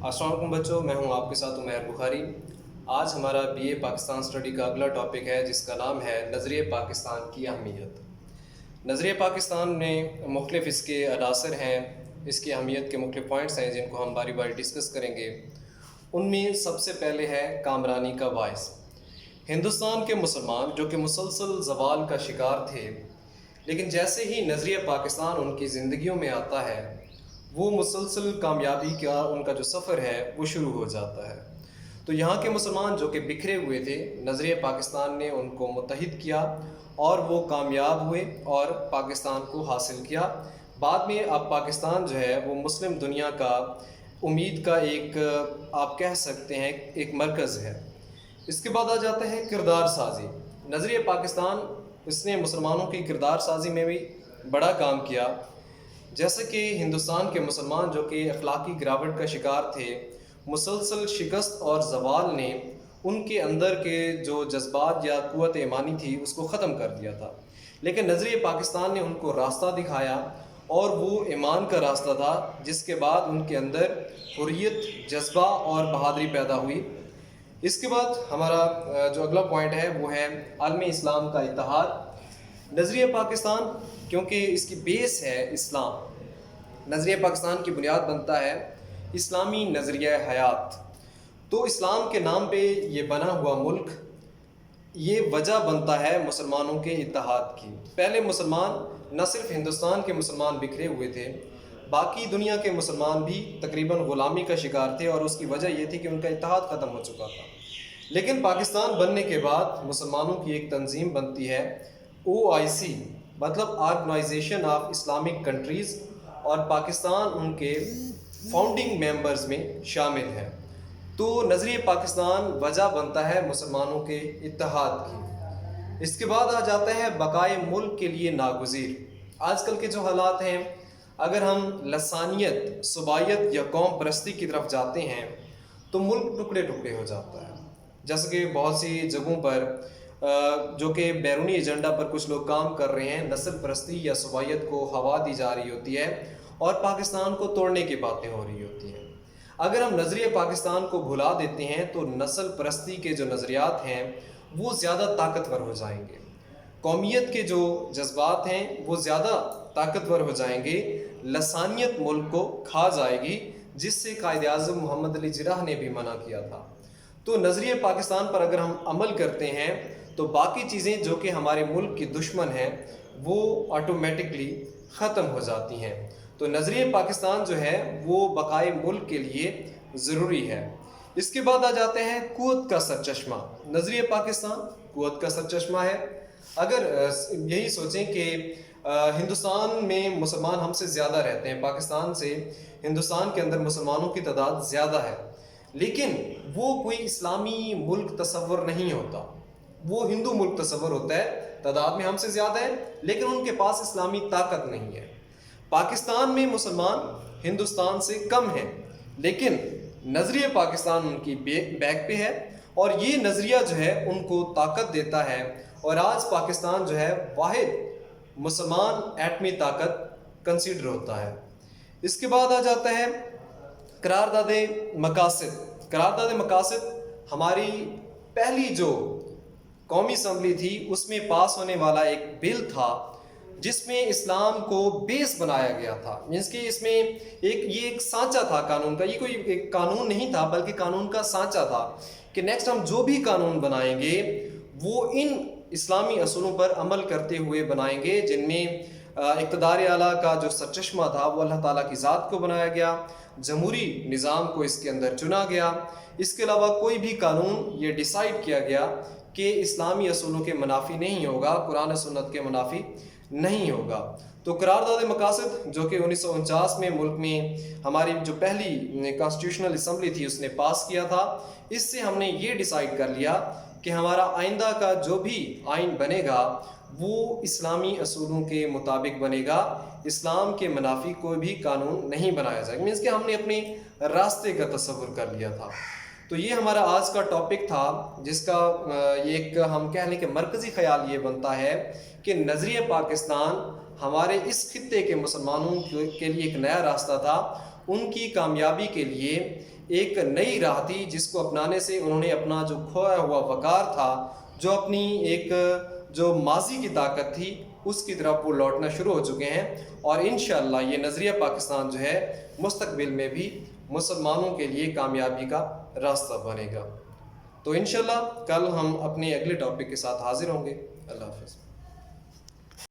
السلام علیکم بچوں، میں ہوں آپ کے ساتھ عمیر بخاری۔ آج ہمارا بی اے پاکستان اسٹڈی کا اگلا ٹاپک ہے جس کا نام ہے نظریہ پاکستان کی اہمیت۔ نظریہ پاکستان میں مختلف اس کے عناصر ہیں، اس کی اہمیت کے مختلف پوائنٹس ہیں جن کو ہم باری باری ڈسکس کریں گے۔ ان میں سب سے پہلے ہے کامرانی کا باعث۔ ہندوستان کے مسلمان جو کہ مسلسل زوال کا شکار تھے، لیکن جیسے ہی نظریہ پاکستان ان کی زندگیوں میں آتا ہے، وہ مسلسل کامیابی کا ان کا جو سفر ہے وہ شروع ہو جاتا ہے۔ تو یہاں کے مسلمان جو کہ بکھرے ہوئے تھے، نظریہ پاکستان نے ان کو متحد کیا اور وہ کامیاب ہوئے اور پاکستان کو حاصل کیا۔ بعد میں اب پاکستان جو ہے وہ مسلم دنیا کا امید کا ایک آپ کہہ سکتے ہیں ایک مرکز ہے۔ اس کے بعد آ جاتا ہے کردار سازی۔ نظریہ پاکستان اس نے مسلمانوں کی کردار سازی میں بھی بڑا کام کیا۔ جیسے کہ ہندوستان کے مسلمان جو کہ اخلاقی گراوٹ کا شکار تھے، مسلسل شکست اور زوال نے ان کے اندر کے جو جذبات یا قوت ایمانی تھی اس کو ختم کر دیا تھا، لیکن نظریہ پاکستان نے ان کو راستہ دکھایا اور وہ ایمان کا راستہ تھا جس کے بعد ان کے اندر حریت، جذبہ اور بہادری پیدا ہوئی۔ اس کے بعد ہمارا جو اگلا پوائنٹ ہے وہ ہے عالم اسلام کا اتحاد۔ نظریہ پاکستان کیونکہ اس کی بیس ہے اسلام، نظریہ پاکستان کی بنیاد بنتا ہے اسلامی نظریہ حیات۔ تو اسلام کے نام پہ یہ بنا ہوا ملک یہ وجہ بنتا ہے مسلمانوں کے اتحاد کی۔ پہلے مسلمان نہ صرف ہندوستان کے مسلمان بکھرے ہوئے تھے، باقی دنیا کے مسلمان بھی تقریباً غلامی کا شکار تھے، اور اس کی وجہ یہ تھی کہ ان کا اتحاد ختم ہو چکا تھا۔ لیکن پاکستان بننے کے بعد مسلمانوں کی ایک تنظیم بنتی ہے OIC، مطلب آرگنائزیشن آف اسلامک کنٹریز، اور پاکستان ان کے فاؤنڈنگ ممبرز میں شامل ہے۔ تو نظریہ پاکستان وجہ بنتا ہے مسلمانوں کے اتحاد کی۔ اس کے بعد آ جاتا ہے بقائے ملک کے لیے ناگزیر۔ آج کل کے جو حالات ہیں، اگر ہم لسانیت، صوبائیت یا قوم پرستی کی طرف جاتے ہیں تو ملک ٹکڑے ٹکڑے ہو جاتا ہے۔ جیسے کہ بہت سی جگہوں پر جو کہ بیرونی ایجنڈا پر کچھ لوگ کام کر رہے ہیں، نسل پرستی یا صوبائیت کو ہوا دی جا رہی ہوتی ہے اور پاکستان کو توڑنے کی باتیں ہو رہی ہوتی ہیں۔ اگر ہم نظریہ پاکستان کو بھلا دیتے ہیں تو نسل پرستی کے جو نظریات ہیں وہ زیادہ طاقتور ہو جائیں گے، قومیت کے جو جذبات ہیں وہ زیادہ طاقتور ہو جائیں گے، لسانیت ملک کو کھا جائے گی، جس سے قائد اعظم محمد علی جناح نے بھی منع کیا تھا۔ تو نظریہ پاکستان پر اگر ہم عمل کرتے ہیں تو باقی چیزیں جو کہ ہمارے ملک کی دشمن ہیں وہ آٹومیٹکلی ختم ہو جاتی ہیں۔ تو نظریہ پاکستان جو ہے وہ بقائے ملک کے لیے ضروری ہے۔ اس کے بعد آ جاتے ہیں قوت کا سرچشمہ۔ نظریہ پاکستان قوت کا سرچشمہ ہے۔ اگر یہی سوچیں کہ ہندوستان میں مسلمان ہم سے زیادہ رہتے ہیں، پاکستان سے ہندوستان کے اندر مسلمانوں کی تعداد زیادہ ہے، لیکن وہ کوئی اسلامی ملک تصور نہیں ہوتا، وہ ہندو ملک تصور ہوتا ہے۔ تعداد میں ہم سے زیادہ ہے لیکن ان کے پاس اسلامی طاقت نہیں ہے۔ پاکستان میں مسلمان ہندوستان سے کم ہیں، لیکن نظریہ پاکستان ان کی بیک پہ ہے، اور یہ نظریہ جو ہے ان کو طاقت دیتا ہے، اور آج پاکستان جو ہے واحد مسلمان ایٹمی طاقت کنسیڈر ہوتا ہے۔ اس کے بعد آ جاتا ہے قرارداد مقاصد۔ قرارداد مقاصد ہماری پہلی جو قومی اسمبلی تھی اس میں پاس ہونے والا ایک بل تھا جس میں اسلام کو بیس بنایا گیا تھا، مینس کہ اس میں یہ ایک سانچہ تھا قانون کا، یہ کوئی ایک قانون نہیں تھا بلکہ قانون کا سانچہ تھا کہ نیکسٹ ہم جو بھی قانون بنائیں گے وہ ان اسلامی اصولوں پر عمل کرتے ہوئے بنائیں گے، جن میں اقتدار اعلیٰ کا جو سرچشمہ تھا وہ اللہ تعالیٰ کی ذات کو بنایا گیا، جمہوری نظام کو اس کے اندر چنا گیا۔ اس کے علاوہ کوئی بھی قانون یہ ڈیسائیڈ کیا گیا کہ اسلامی اصولوں کے منافی نہیں ہوگا، قرآن و سنت کے منافی نہیں ہوگا۔ تو قرارداد مقاصد جو کہ 1949 میں ملک میں ہماری جو پہلی کانسٹیٹیوشنل اسمبلی تھی اس نے پاس کیا تھا، اس سے ہم نے یہ ڈیسائیڈ کر لیا کہ ہمارا آئندہ کا جو بھی آئین بنے گا وہ اسلامی اصولوں کے مطابق بنے گا، اسلام کے منافی کوئی بھی قانون نہیں بنایا جائے گا، مینس کہ ہم نے اپنے راستے کا تصور کر لیا تھا۔ تو یہ ہمارا آج کا ٹاپک تھا جس کا ایک ہم کہہ لیں کہ مرکزی خیال یہ بنتا ہے کہ نظریہ پاکستان ہمارے اس خطے کے مسلمانوں کے لیے ایک نیا راستہ تھا، ان کی کامیابی کے لیے ایک نئی راہ تھی جس کو اپنانے سے انہوں نے اپنا جو کھویا ہوا وقار تھا، جو اپنی ایک جو ماضی کی طاقت تھی، اس کی طرف وہ لوٹنا شروع ہو چکے ہیں، اور انشاءاللہ یہ نظریہ پاکستان جو ہے مستقبل میں بھی مسلمانوں کے لیے کامیابی کا راستہ بنے گا۔ تو انشاءاللہ کل ہم اپنے اگلے ٹاپک کے ساتھ حاضر ہوں گے۔ اللہ حافظ۔